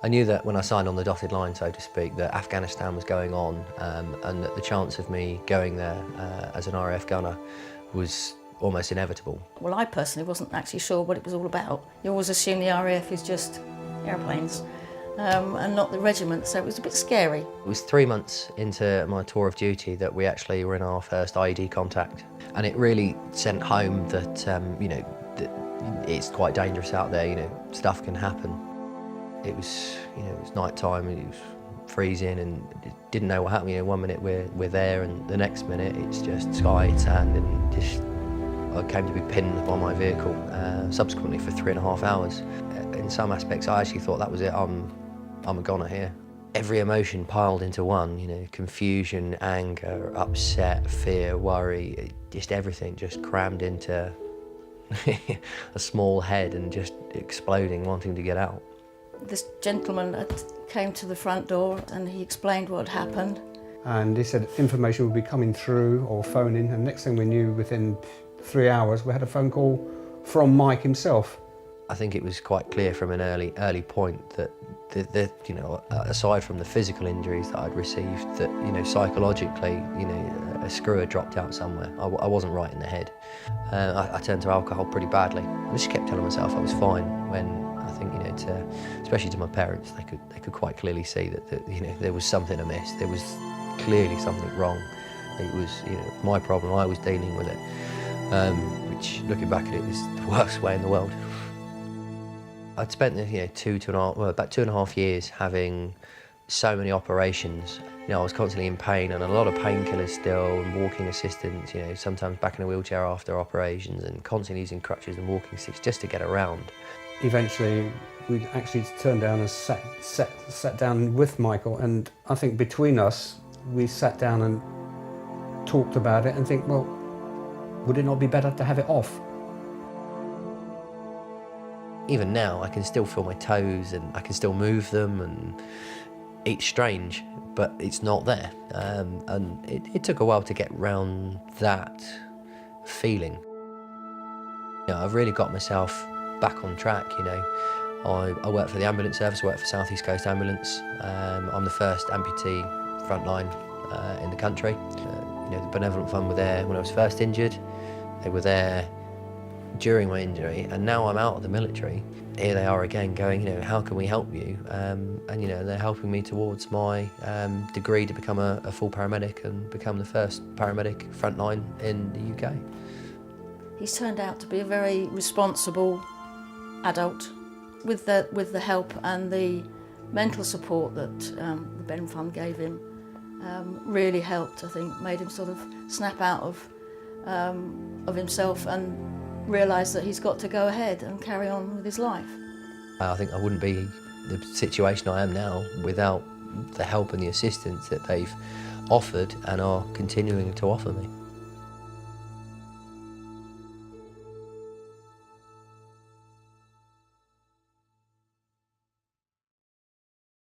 I knew that when I signed on the dotted line, so to speak, that Afghanistan was going on, and that the chance of me going there as an RAF gunner was almost inevitable. Well, I personally wasn't actually sure what it was all about. You always assume the RAF is just airplanes and not the regiment, so it was a bit scary. It was 3 months into my tour of duty that we actually were in our first IED contact, and it really sent home that, you know, that it's quite dangerous out there, you know, stuff can happen. It was, you know, it was night time, it was freezing and didn't know what happened. You know, 1 minute we're there and the next minute it's just sky, sand, and just I came to be pinned on my vehicle subsequently for 3.5 hours. In some aspects I actually thought that was it, I'm a goner here. Every emotion piled into one, you know, confusion, anger, upset, fear, worry, just everything just crammed into a small head and just exploding, wanting to get out. This gentleman came to the front door and he explained what had happened. And he said information would be coming through or phoning, and next thing we knew, within 3 hours, we had a phone call from Mike himself. I think it was quite clear from an early point that, you know, aside from the physical injuries that I'd received, that, you know, psychologically, you know, a screw had dropped out somewhere. I wasn't right in the head. I turned to alcohol pretty badly. I just kept telling myself I was fine when I think, you know, especially to my parents, they could quite clearly see that, you know, there was something amiss. There was clearly something wrong. It was, you know, my problem. I was dealing with it, which, looking back at it, is the worst way in the world. I'd spent, you know, about 2.5 years having so many operations. You know, I was constantly in pain and a lot of painkillers still, and walking assistance, you know, sometimes back in a wheelchair after operations, and constantly using crutches and walking sticks just to get around. Eventually, we actually turned down and sat down with Michael, and I think between us, we sat down and talked about it and think, well, would it not be better to have it off? Even now, I can still feel my toes and I can still move them, and it's strange, but it's not there. And it took a while to get round that feeling. You know, I've really got myself back on track, you know. I work for the ambulance service, I work for South East Coast Ambulance. I'm the first amputee frontline in the country. You know, the Benevolent Fund were there when I was first injured. They were there during my injury, and now I'm out of the military. Here they are again going, you know, how can we help you? And, you know, they're helping me towards my degree to become a full paramedic and become the first paramedic frontline in the UK. He's turned out to be a very responsible adult. With the help and the mental support that the Ben Fund gave him, really helped, I think, made him sort of snap out of himself and realise that he's got to go ahead and carry on with his life. I think I wouldn't be the situation I am now without the help and the assistance that they've offered and are continuing to offer me.